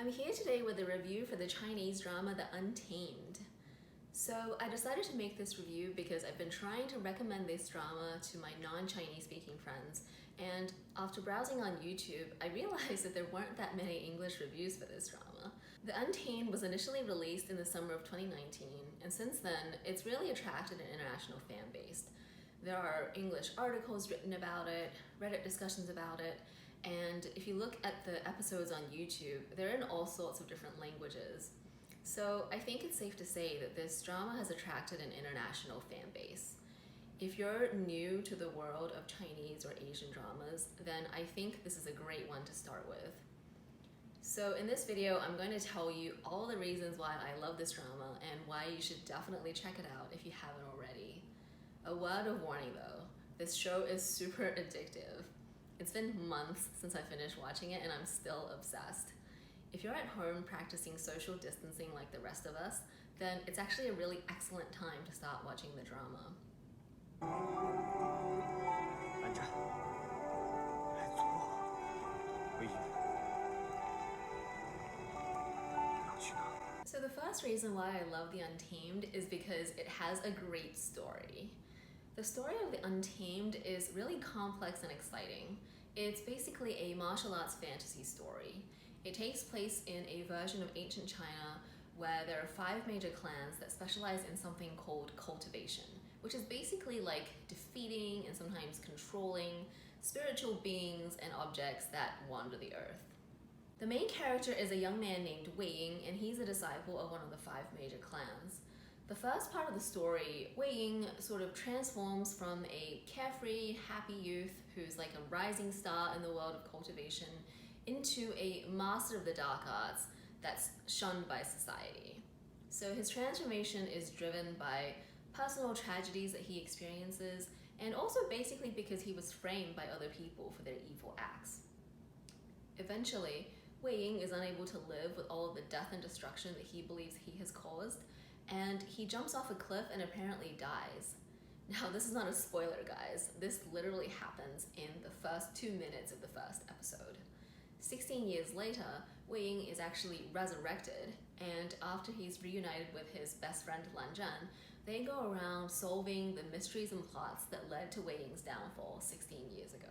I'm here today with a review for the Chinese drama The Untamed. So I decided to make this review because I've been trying to recommend this drama to my non-Chinese speaking friends, and after browsing on YouTube, I realized that there weren't that many English reviews for this drama. The Untamed was initially released in the summer of 2019, and since then, it's really attracted an international fan base. There are English articles written about it, Reddit discussions about it, and if you look at the episodes on YouTube, they're in all sorts of different languages. So I think it's safe to say that this drama has attracted an international fan base. If you're new to the world of Chinese or Asian dramas, then I think this is a great one to start with. So in this video, I'm going to tell you all the reasons why I love this drama and why you should definitely check it out if you haven't already. A word of warning though, this show is super addictive. It's been months since I finished watching it and I'm still obsessed. If you're at home practicing social distancing like the rest of us, then it's actually a really excellent time to start watching the drama. So the first reason why I love The Untamed is because it has a great story. The story of The Untamed is really complex and exciting. It's basically a martial arts fantasy story. It takes place in a version of ancient China where there are 5 major clans that specialize in something called cultivation, which is basically like defeating and sometimes controlling spiritual beings and objects that wander the earth. The main character is a young man named Wei Ying, and he's a disciple of one of the 5 major clans. The first part of the story, Wei Ying sort of transforms from a carefree, happy youth who's like a rising star in the world of cultivation into a master of the dark arts that's shunned by society. So his transformation is driven by personal tragedies that he experiences, and also basically because he was framed by other people for their evil acts. Eventually, Wei Ying is unable to live with all of the death and destruction that he believes he has caused, and he jumps off a cliff and apparently dies. Now, this is not a spoiler, guys. This literally happens in the first 2 minutes of the first episode. 16 years later, Wei Ying is actually resurrected, and after he's reunited with his best friend Lan Zhan, they go around solving the mysteries and plots that led to Wei Ying's downfall 16 years ago.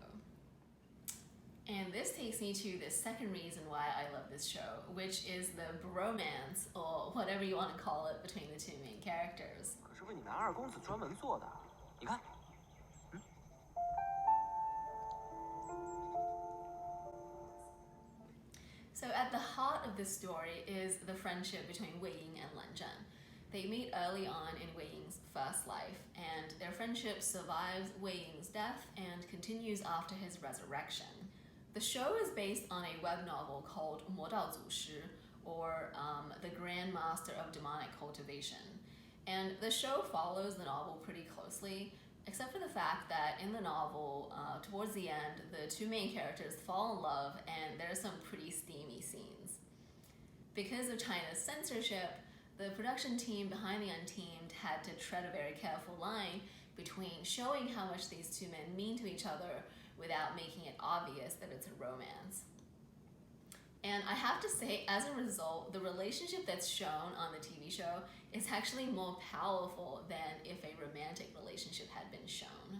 And this takes me to the second reason why I love this show, which is the bromance, or whatever you want to call it, between the 2 main characters. So at the heart of this story is the friendship between Wei Ying and Lan Zhan. They meet early on in Wei Ying's first life, and their friendship survives Wei Ying's death and continues after his resurrection. The show is based on a web novel called 魔道祖师, or The Grand Master of Demonic Cultivation. And the show follows the novel pretty closely, except for the fact that in the novel, towards the end, the 2 main characters fall in love and there's some pretty steamy scenes. Because of China's censorship, the production team behind The Untamed had to tread a very careful line between showing how much these 2 men mean to each other without making it obvious that it's a romance. And I have to say, as a result, the relationship that's shown on the TV show is actually more powerful than if a romantic relationship had been shown.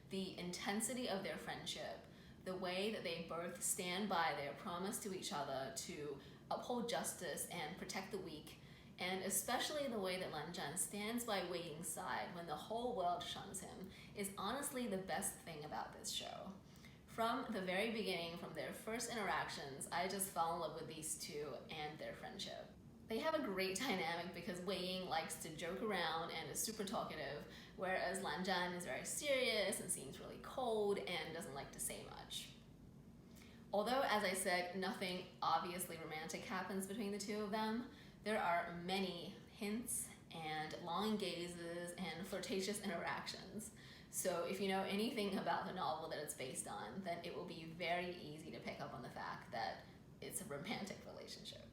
The intensity of their friendship, the way that they both stand by their promise to each other to uphold justice and protect the weak, and especially the way that Lan Zhan stands by Wei Ying's side when the whole world shuns him, is honestly the best thing about this show. From the very beginning, from their first interactions, I just fell in love with these 2 and their friendship. They have a great dynamic because Wei Ying likes to joke around and is super talkative, whereas Lan Zhan is very serious and seems really cold and doesn't like to say much. Although, as I said, nothing obviously romantic happens between the 2 of them, there are many hints and long gazes and flirtatious interactions. So if you know anything about the novel that it's based on, then it will be very easy to pick up on the fact that it's a romantic relationship.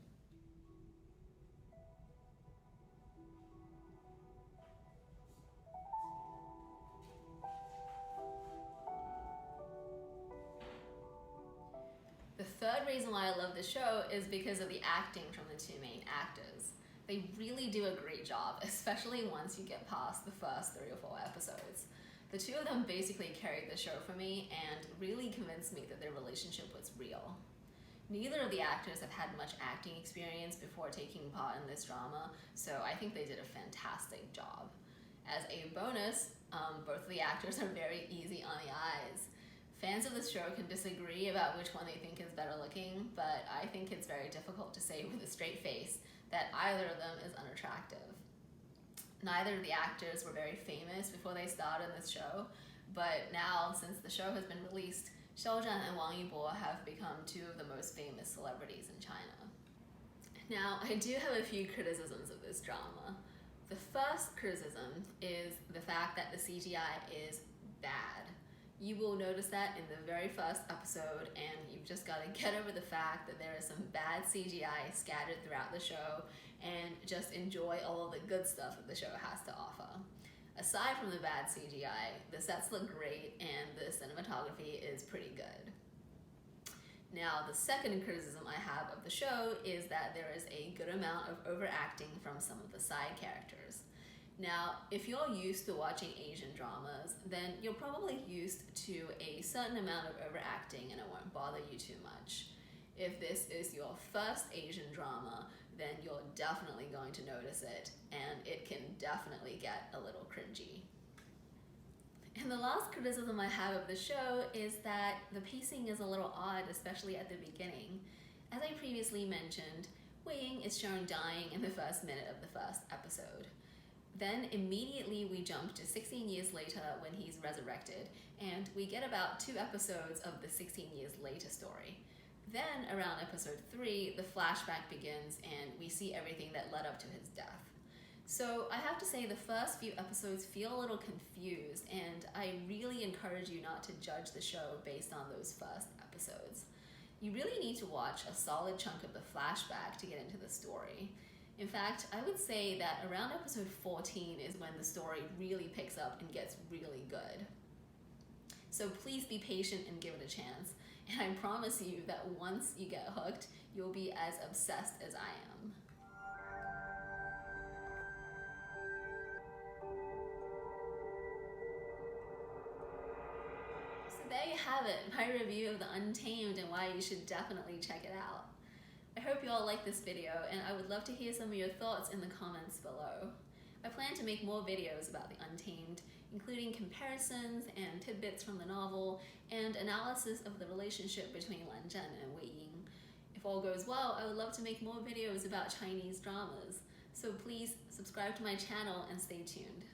The third reason why I love the show is because of the acting from the two main actors. They really do a great job, especially once you get past the first 3 or 4 episodes. The two of them basically carried the show for me and really convinced me that their relationship was real. Neither of the actors have had much acting experience before taking part in this drama, so I think they did a fantastic job. As a bonus, both of the actors are very easy on the eyes. Fans of the show can disagree about which one they think is better looking, but I think it's very difficult to say with a straight face that either of them is unattractive. Neither of the actors were very famous before they starred in this show, but now, since the show has been released, Xiaozhan and Wang Yibo have become 2 of the most famous celebrities in China. Now, I do have a few criticisms of this drama. The first criticism is the fact that the CGI is bad. You will notice that in the very first episode, and you've just got to get over the fact that there is some bad CGI scattered throughout the show, and just enjoy all of the good stuff that the show has to offer. Aside from the bad CGI, the sets look great and the cinematography is pretty good. Now, the second criticism I have of the show is that there is a good amount of overacting from some of the side characters. Now, if you're used to watching Asian dramas, then you're probably used to a certain amount of overacting and it won't bother you too much. If this is your first Asian drama, then you're definitely going to notice it, and it can definitely get a little cringy. And the last criticism I have of the show is that the pacing is a little odd, especially at the beginning. As I previously mentioned, Wei Ying is shown dying in the first minute of the first episode. Then immediately we jump to 16 years later when he's resurrected, and we get about 2 episodes of the 16 years later story. Then, around episode 3, the flashback begins and we see everything that led up to his death. So I have to say the first few episodes feel a little confused, and I really encourage you not to judge the show based on those first episodes. You really need to watch a solid chunk of the flashback to get into the story. In fact, I would say that around episode 14 is when the story really picks up and gets really good. So please be patient and give it a chance. And I promise you that once you get hooked, you'll be as obsessed as I am. So there you have it, my review of the Untamed and why you should definitely check it out. I hope you all liked this video, and I would love to hear some of your thoughts in the comments below. I plan to make more videos about the Untamed, including comparisons and tidbits from the novel, and analysis of the relationship between Lan Zhen and Wei Ying. If all goes well, I would love to make more videos about Chinese dramas, so please subscribe to my channel and stay tuned.